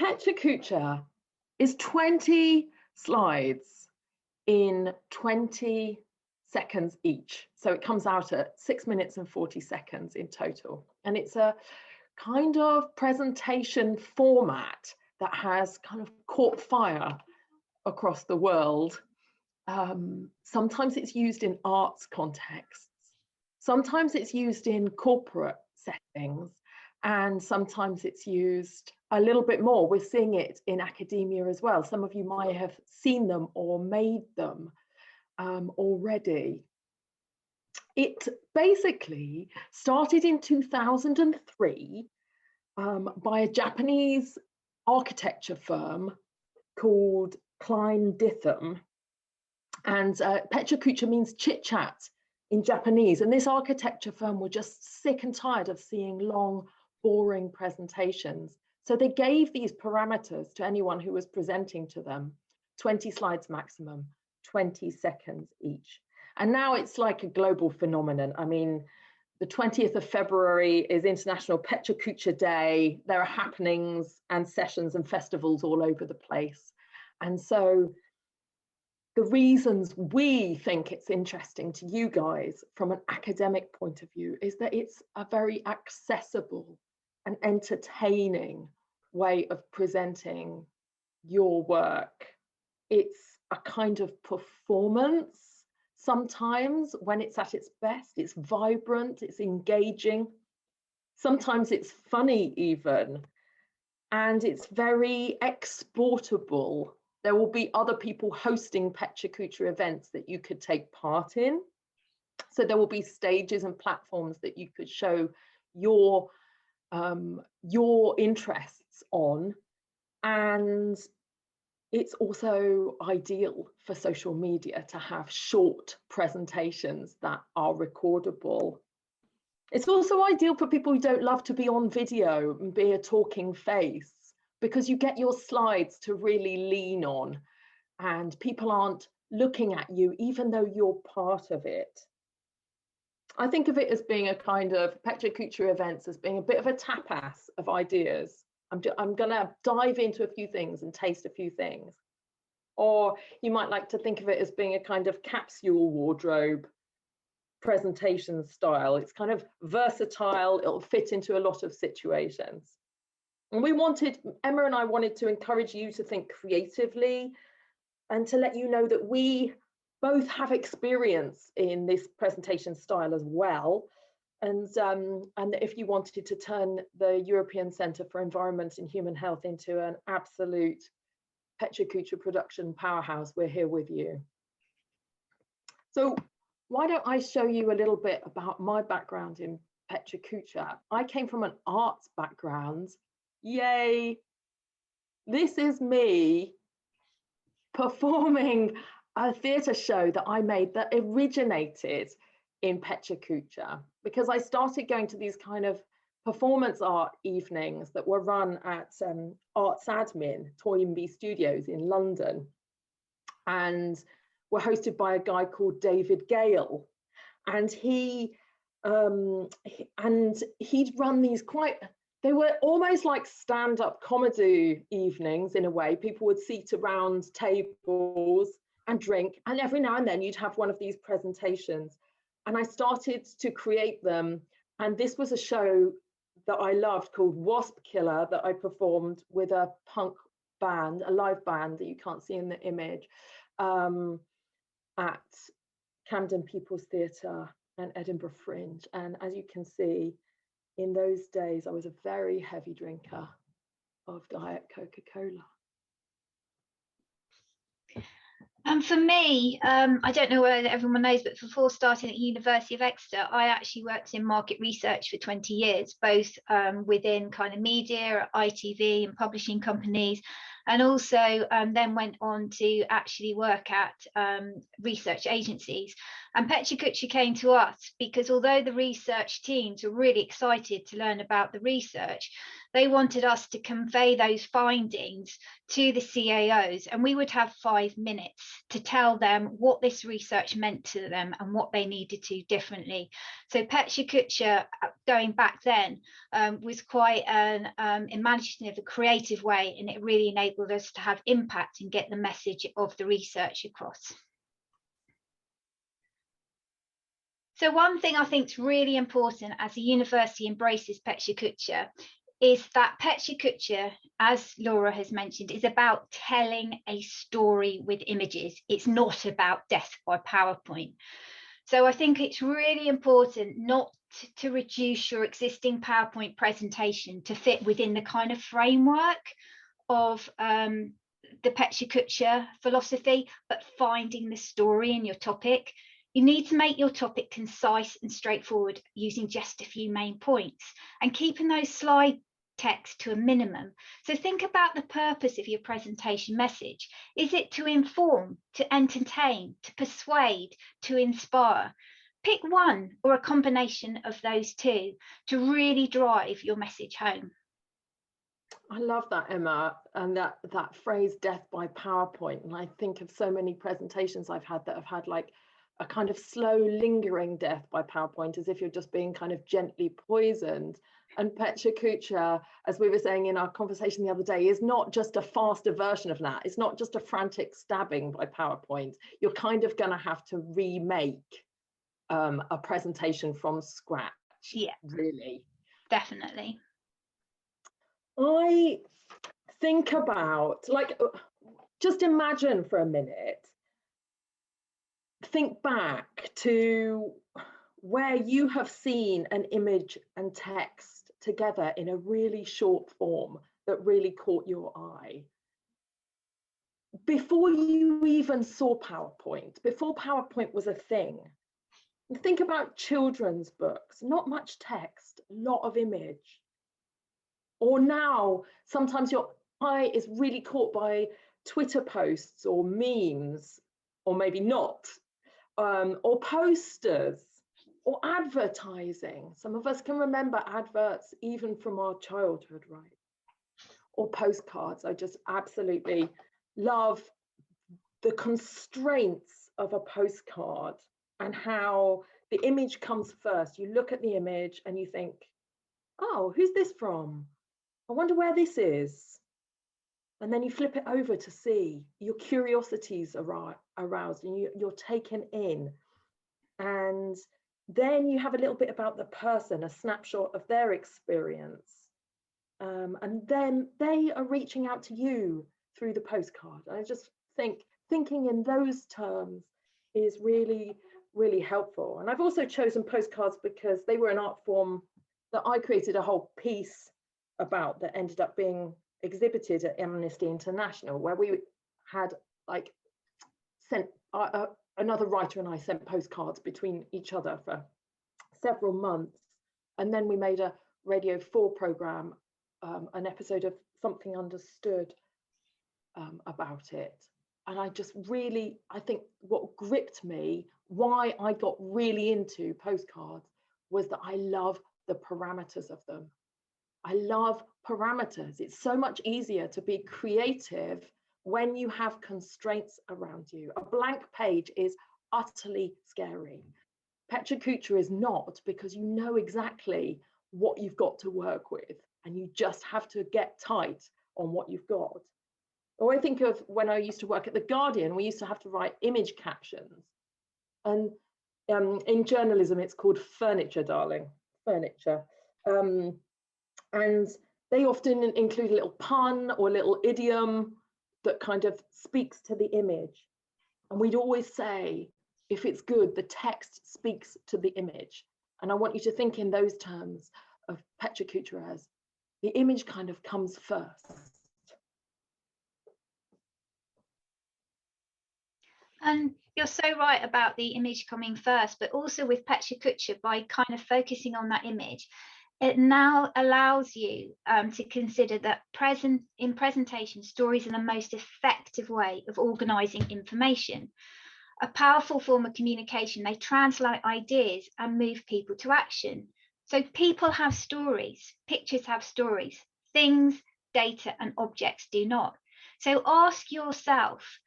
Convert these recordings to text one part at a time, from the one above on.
Pecha Kucha is 20 slides in 20 seconds each. So it comes out at 6 minutes and 40 seconds in total. And it's a kind of presentation format that has kind of caught fire across the world. Sometimes it's used in arts contexts. Sometimes it's used in corporate settings. And sometimes it's used a little bit more. We're seeing it in academia as well. Some of you might have seen them or made them already. It basically started in 2003 by a Japanese architecture firm called Klein Ditham. And Pecha Kucha means chit chat in Japanese. And this architecture firm were just sick and tired of seeing long, boring presentations. So they gave these parameters to anyone who was presenting to them: 20 slides maximum, 20 seconds each. And now it's like a global phenomenon. I mean, the 20th of February is International Pecha Kucha Day. There are happenings and sessions and festivals all over the place. And so the reasons we think it's interesting to you guys from an academic point of view is that it's a very accessible and entertaining way of presenting your work. It's a kind of performance. Sometimes when it's at its best, it's vibrant, it's engaging. Sometimes it's funny even, and it's very exportable. There will be other people hosting Pecha Kucha events that you could take part in. So there will be stages and platforms that you could show your interests on. And it's also ideal for social media to have short presentations that are recordable. It's also ideal for people who don't love to be on video and be a talking face, because you get your slides to really lean on and people aren't looking at you even though you're part of it. I think of it as being a kind of Pecha Kucha events as being a bit of a tapas of ideas. I'm going to dive into a few things and taste a few things. Or you might like to think of it as being a kind of capsule wardrobe presentation style. It's kind of versatile. It'll fit into a lot of situations. And Emma and I wanted to encourage you to think creatively and to let you know that we both have experience in this presentation style as well. And that if you wanted to turn the European Centre for Environment and Human Health into an absolute Pecha Kucha production powerhouse, we're here with you. So why don't I show you a little bit about my background in Pecha Kucha? I came from an arts background. Yay! This is me performing a theatre show that I made that originated in Pecha Kucha, because I started going to these kind of performance art evenings that were run at Arts Admin, Toynbee Studios in London, and were hosted by a guy called David Gale. And he'd run these they were almost like stand-up comedy evenings in a way. People would sit around tables and drink, and every now and then you'd have one of these presentations. And I started to create them. And this was a show that I loved called Wasp Killer that I performed with a punk band, a live band that you can't see in the image, at Camden People's Theatre and Edinburgh Fringe. And as you can see, in those days, I was a very heavy drinker of Diet Coca-Cola. And for me, I don't know whether everyone knows, but before starting at University of Exeter, I actually worked in market research for 20 years, both within kind of media, ITV and publishing companies, and also then went on to actually work at research agencies. And Pecha Kucha came to us because although the research teams were really excited to learn about the research, they wanted us to convey those findings to the CAOs, and we would have 5 minutes to tell them what this research meant to them and what they needed to do differently. So Pecha Kucha, going back then, was quite an imaginative, a creative way, and it really enabled us to have impact and get the message of the research across. So one thing I think is really important as a university embraces Pecha Kucha is that Pecha Kucha, as Laura has mentioned, is about telling a story with images. It's not about death by PowerPoint. So I think it's really important not to reduce your existing PowerPoint presentation to fit within the kind of framework of the Pecha Kucha philosophy, but finding the story in your topic. You need to make your topic concise and straightforward using just a few main points and keeping those slide text to a minimum. So think about the purpose of your presentation message. Is it to inform, to entertain, to persuade, to inspire? Pick one or a combination of those two to really drive your message home. I love that, Emma, and that phrase death by PowerPoint. And I think of so many presentations I've had that have had like a kind of slow lingering death by PowerPoint, as if you're just being kind of gently poisoned. And Pecha Kucha, as we were saying in our conversation the other day, is not just a faster version of that. It's not just a frantic stabbing by PowerPoint. You're kind of going to have to remake a presentation from scratch. Yeah, really. Definitely. I think about, like, just imagine for a minute, think back to where you have seen an image and text together in a really short form that really caught your eye. Before you even saw PowerPoint, before PowerPoint was a thing, think about children's books, not much text, a lot of image. Or now, sometimes your eye is really caught by Twitter posts or memes, or maybe not, or posters, or advertising. Some of us can remember adverts even from our childhood, right? Or postcards. I just absolutely love the constraints of a postcard and how the image comes first. You look at the image and you think, oh, who's this from? I wonder where this is. And then you flip it over to see. Your curiosity's aroused and you're taken in. And then you have a little bit about the person, a snapshot of their experience. And then they are reaching out to you through the postcard. I just think thinking in those terms is really, really helpful. And I've also chosen postcards because they were an art form that I created a whole piece about that ended up being exhibited at Amnesty International, where we had like sent another writer and I sent postcards between each other for several months. And then we made a Radio 4 program, an episode of Something Understood about it. And I just really, I think what gripped me, why I got really into postcards, was that I love the parameters of them. I love parameters. It's so much easier to be creative when you have constraints around you. A blank page is utterly scary. Pecha Kucha is not, because you know exactly what you've got to work with and you just have to get tight on what you've got. Or I think of when I used to work at The Guardian, we used to have to write image captions. And in journalism, it's called furniture, darling, furniture. And they often include a little pun or a little idiom that kind of speaks to the image. And we'd always say, if it's good, the text speaks to the image. And I want you to think in those terms of Pecha Kucha as the image kind of comes first. And you're so right about the image coming first, but also with Pecha Kucha, by kind of focusing on that image, it now allows you to consider that in presentation, stories are the most effective way of organising information. a powerful form of communication. They translate ideas and move people to action. So people have stories, pictures have stories, things, data, and objects do not. So ask yourself,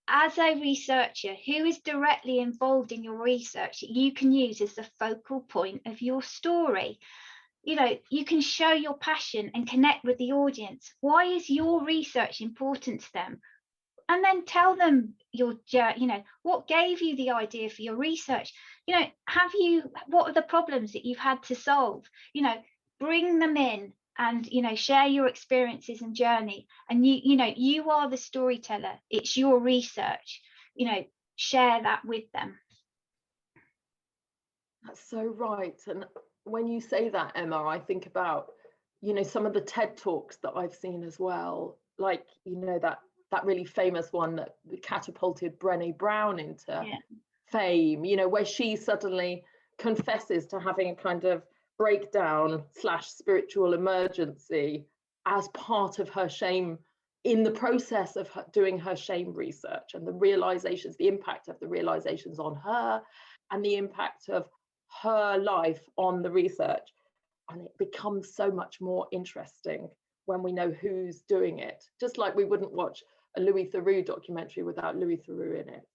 as a researcher, who is directly involved in your research that you can use as the focal point of your story? You know, you can show your passion and connect with the audience. Why is your research important to them? And then tell them what gave you the idea for your research. What are the problems that you've had to solve? Bring them in and share your experiences and journey. And you are the storyteller. It's your research. Share that with them. That's so right. And when you say that, Emma, I think about some of the TED Talks that I've seen as well, like that really famous one that catapulted Brené Brown into fame, where she suddenly confesses to having a kind of breakdown / spiritual emergency as part of her shame, in the process of doing her shame research, and the impact of the realizations on her and the impact of her life on the research. And it becomes so much more interesting when we know who's doing it, just like we wouldn't watch a Louis Theroux documentary without Louis Theroux in it.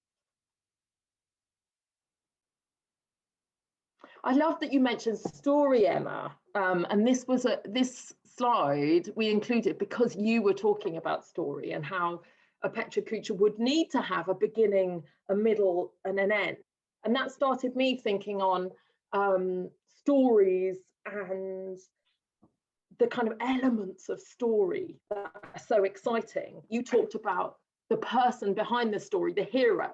I love that you mentioned story, Emma, and this slide we included because you were talking about story and how a Pecha Kucha would need to have a beginning, a middle, and an end. And that started me thinking on stories and the kind of elements of story that are so exciting. You talked about the person behind the story, the hero.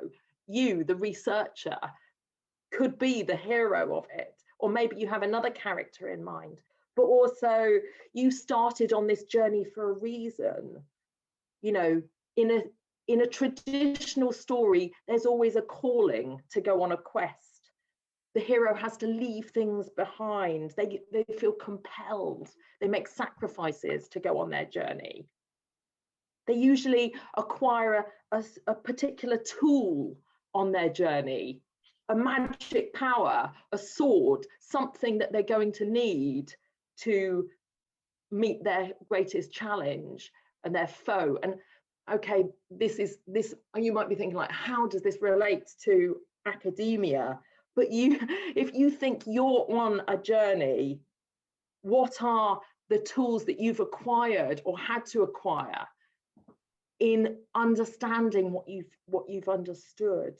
You, the researcher, could be the hero of it, or maybe you have another character in mind, but also you started on this journey for a reason. In a traditional story, there's always a calling to go on a quest. The hero has to leave things behind. They feel compelled. They make sacrifices to go on their journey. They usually acquire a particular tool on their journey, a magic power, a sword, something that they're going to need to meet their greatest challenge and their foe. And okay, this, you might be thinking, like, how does this relate to academia? But if you think you're on a journey, what are the tools that you've acquired or had to acquire in understanding what you've understood?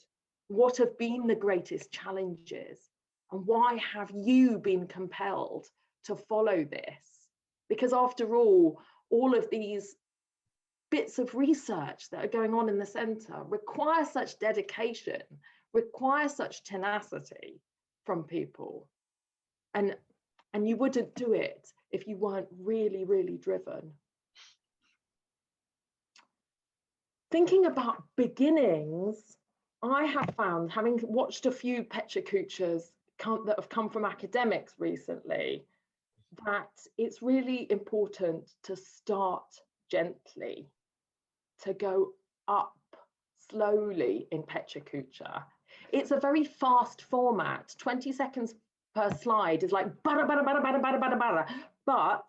What have been the greatest challenges? And why have you been compelled to follow this? Because after all of these bits of research that are going on in the centre require such dedication, require such tenacity from people. And you wouldn't do it if you weren't really, really driven. Thinking about beginnings, I have found, having watched a few Pecha Kuchas that have come from academics recently, that it's really important to start gently, to go up slowly in Pecha Kucha. It's a very fast format. 20 seconds per slide is like bada, bada, bada, bada, bada, bada, bada. But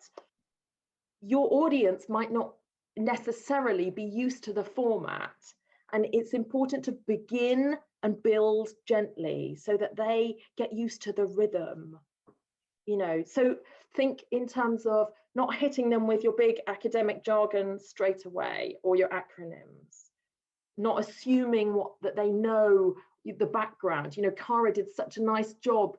your audience might not necessarily be used to the format. And it's important to begin and build gently so that they get used to the rhythm. So think in terms of not hitting them with your big academic jargon straight away or your acronyms, not assuming that they know the background. Cara did such a nice job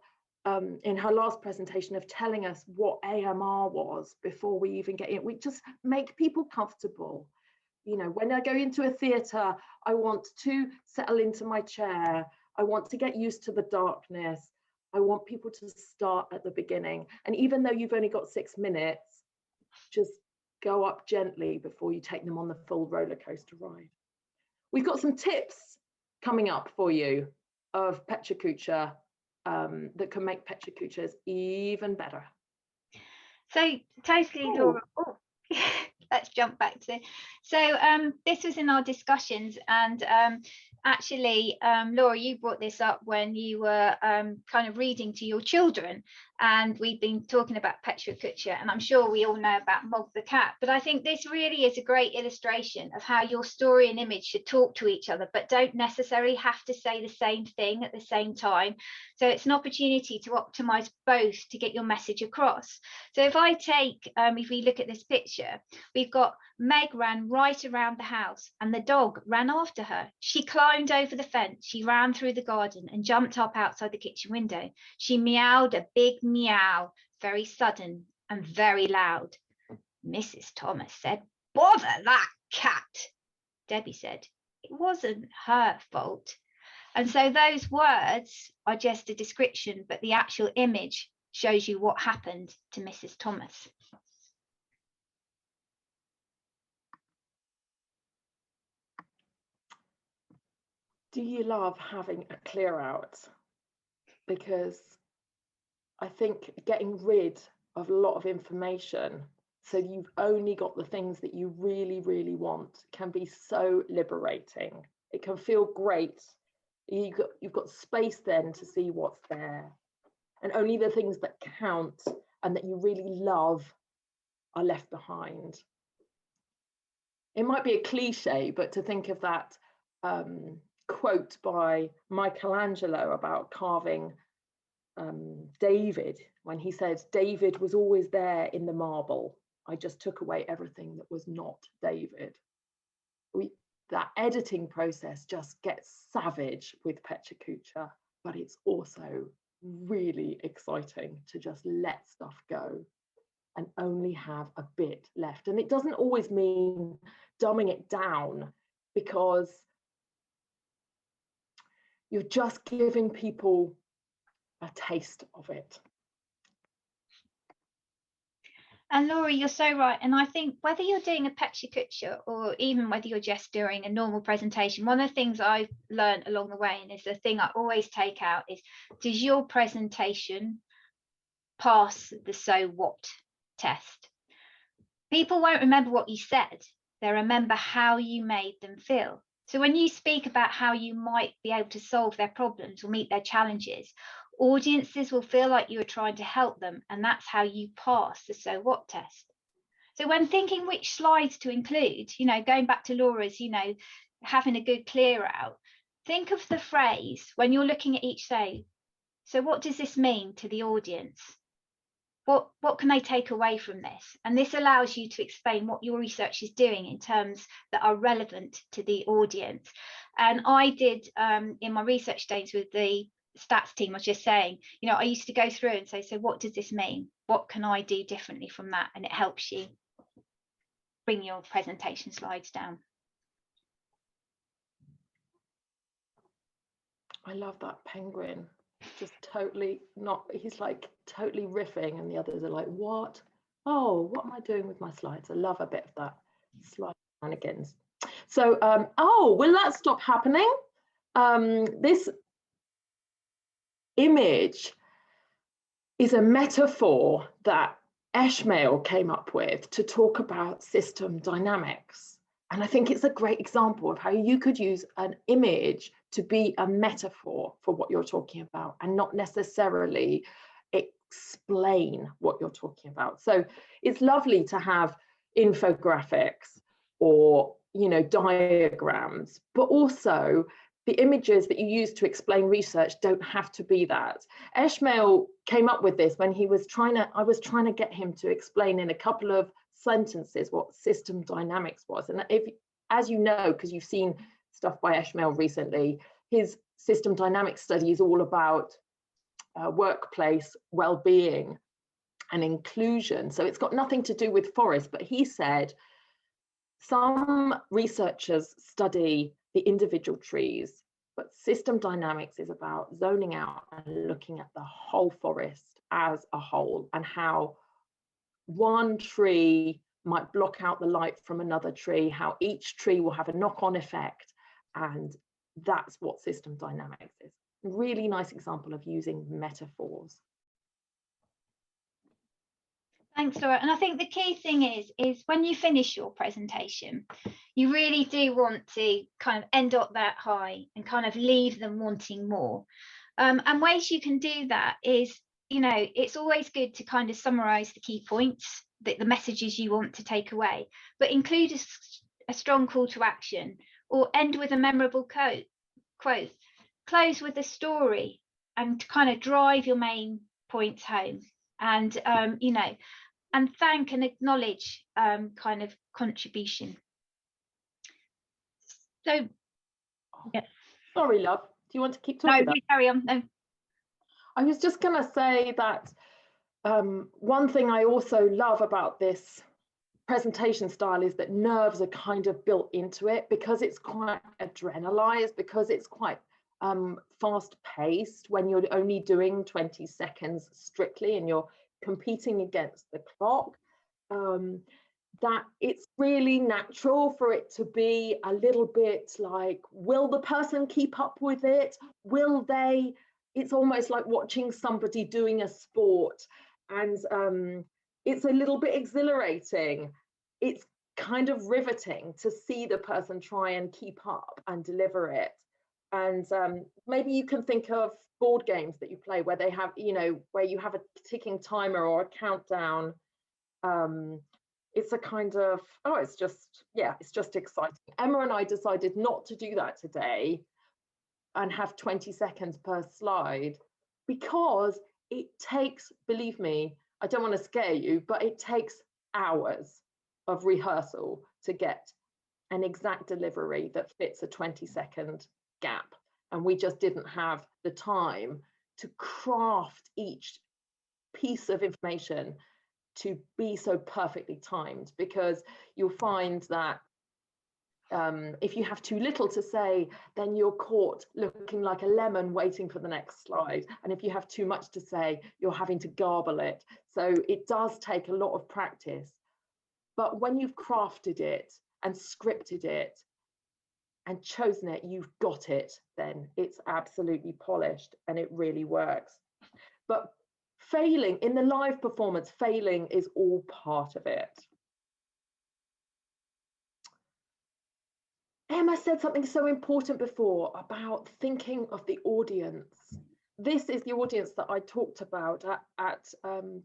in her last presentation of telling us what AMR was before we even get in. We just make people comfortable. When I go into a theatre, I want to settle into my chair. I want to get used to the darkness. I want people to start at the beginning. And even though you've only got 6 minutes, just go up gently before you take them on the full roller coaster ride. We've got some tips coming up for you of Pecha Kucha that can make Pecha Kuchas even better. So totally, Laura. let's jump back to. So this was in our discussions, and actually, Laura, you brought this up when you were kind of reading to your children, and we've been talking about Pecha Kucha, and I'm sure we all know about Mog the cat, but I think this really is a great illustration of how your story and image should talk to each other, but don't necessarily have to say the same thing at the same time. So it's an opportunity to optimize both to get your message across. So if I take, if we look at this picture, we've got Meg ran right around the house and the dog ran after her. She climbed over the fence, she ran through the garden and jumped up outside the kitchen window. She meowed a big meow, very sudden and very loud. Mrs. Thomas said, "Bother that cat." Debbie said, "It wasn't her fault." And so those words are just a description, but the actual image shows you what happened to Mrs. Thomas. Do you love having a clear out? Because I think getting rid of a lot of information, so you've only got the things that you really, really want, can be so liberating. It can feel great. You've got space then to see what's there. And only the things that count and that you really love are left behind. It might be a cliche, but to think of that quote by Michelangelo about carving David, when he said, "David was always there in the marble. I just took away everything that was not David." That editing process just gets savage with Pecha Kucha, but it's also really exciting to just let stuff go and only have a bit left. And it doesn't always mean dumbing it down, because you're just giving people a taste of it. And Laura, you're so right. And I think whether you're doing a Pecha Kucha or even whether you're just doing a normal presentation, one of the things I've learned along the way, and is the thing I always take out, is, does your presentation pass the so what test? People won't remember what you said. They'll remember how you made them feel. So when you speak about how you might be able to solve their problems or meet their challenges, audiences will feel like you are trying to help them, and that's how you pass the so what test. So when thinking which slides to include, going back to Laura's, having a good clear out, think of the phrase when you're looking at each say, so what does this mean to the audience? What can they take away from this? And this allows you to explain what your research is doing in terms that are relevant to the audience. And I did in my research days with the stats team, I was just saying, I used to go through and say, so what does this mean? What can I do differently from that? And it helps you bring your presentation slides down. I love that penguin. Just totally not, he's like totally riffing, and the others are like, what? Oh, what am I doing with my slides? I love a bit of that slide shenanigans. So, oh, will that stop happening? This image is a metaphor that Ishmael came up with to talk about system dynamics. And I think it's a great example of how you could use an image to be a metaphor for what you're talking about and not necessarily explain what you're talking about. So it's lovely to have infographics or, diagrams, but also the images that you use to explain research don't have to be that. Ishmael came up with this when I was trying to get him to explain in a couple of sentences what system dynamics was. And as you know, because you've seen stuff by Ishmael recently, his system dynamics study is all about workplace well-being and inclusion. So it's got nothing to do with forests, but he said some researchers study the individual trees, but system dynamics is about zoning out and looking at the whole forest as a whole, and how one tree might block out the light from another tree, how each tree will have a knock-on effect, and that's what system dynamics is. Really nice example of using metaphors. Thanks, Laura. And I think the key thing is when you finish your presentation, you really do want to kind of end up that high and kind of leave them wanting more. And ways you can do that is, you know, it's always good to kind of summarize the key points, the messages you want to take away, but include a strong call to action, or end with a memorable quote, close with a story, and kind of drive your main points home. And, you know, and thank and acknowledge kind of contribution. So, yeah. Sorry, love. Do you want to keep talking? No, carry on. No. I was just going to say that one thing I also love about this presentation style is that nerves are kind of built into it, because it's quite adrenalized, because it's quite fast paced when you're only doing 20 seconds strictly and you're competing against the clock, that it's really natural for it to be a little bit like, will the person keep up with it? Will they? It's almost like watching somebody doing a sport, and it's a little bit exhilarating. It's kind of riveting to see the person try and keep up and deliver it. And maybe you can think of board games that you play where they have, you know, where you have a ticking timer or a countdown. It's a kind of, oh, it's just, yeah, it's just exciting. Emma and I decided not to do that today and have 20 seconds per slide, because it takes, believe me, I don't want to scare you, but it takes hours of rehearsal to get an exact delivery that fits a 20-second gap. And we just didn't have the time to craft each piece of information to be so perfectly timed, because you'll find that if you have too little to say, then you're caught looking like a lemon waiting for the next slide. And if you have too much to say, you're having to garble it. So it does take a lot of practice. But when you've crafted it and scripted it and chosen it, you've got it, then it's absolutely polished and it really works. But failing in the live performance, failing is all part of it. Emma said something so important before about thinking of the audience. This is the audience that I talked about at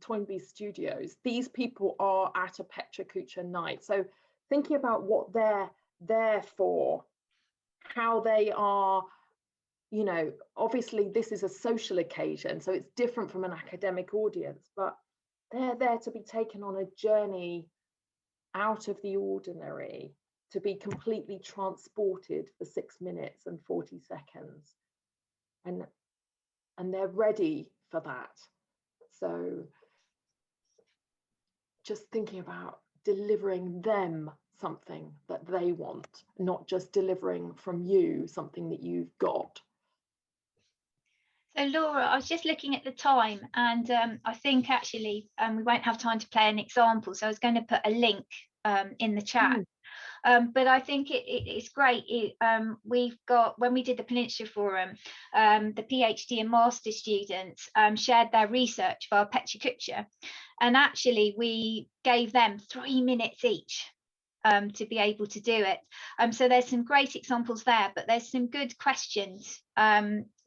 Toynbee Studios. These people are at a Pecha Kucha night. So thinking about what they're there for, how they are, you know, obviously this is a social occasion, so it's different from an academic audience, but they're there to be taken on a journey out of the ordinary, to be completely transported for 6 minutes and 40 seconds. And they're ready for that. So just thinking about delivering them something that they want, not just delivering from you something that you've got. So Laura, I was just looking at the time, and I think actually we won't have time to play an example, so I was going to put a link in the chat. But I think it's great. We've got, when we did the Peninsula Forum, the PhD and master students shared their research for our Pecha Kucha, and actually we gave them 3 minutes each to be able to do it. So there's some great examples there, but there's some good questions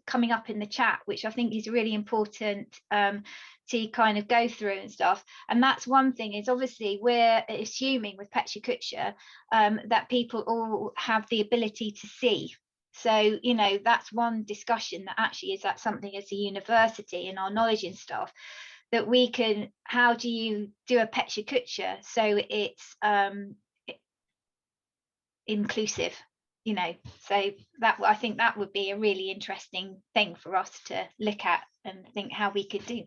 coming up in the chat, which I think is really important to kind of go through and stuff. And that's one thing, is obviously we're assuming with Pecha Kucha that people all have the ability to see. So, you know, that's one discussion, that actually is that something as a university and our knowledge and stuff that we can, how do you do a Pecha Kucha so it's inclusive, you know? So that, I think that would be a really interesting thing for us to look at and think how we could do.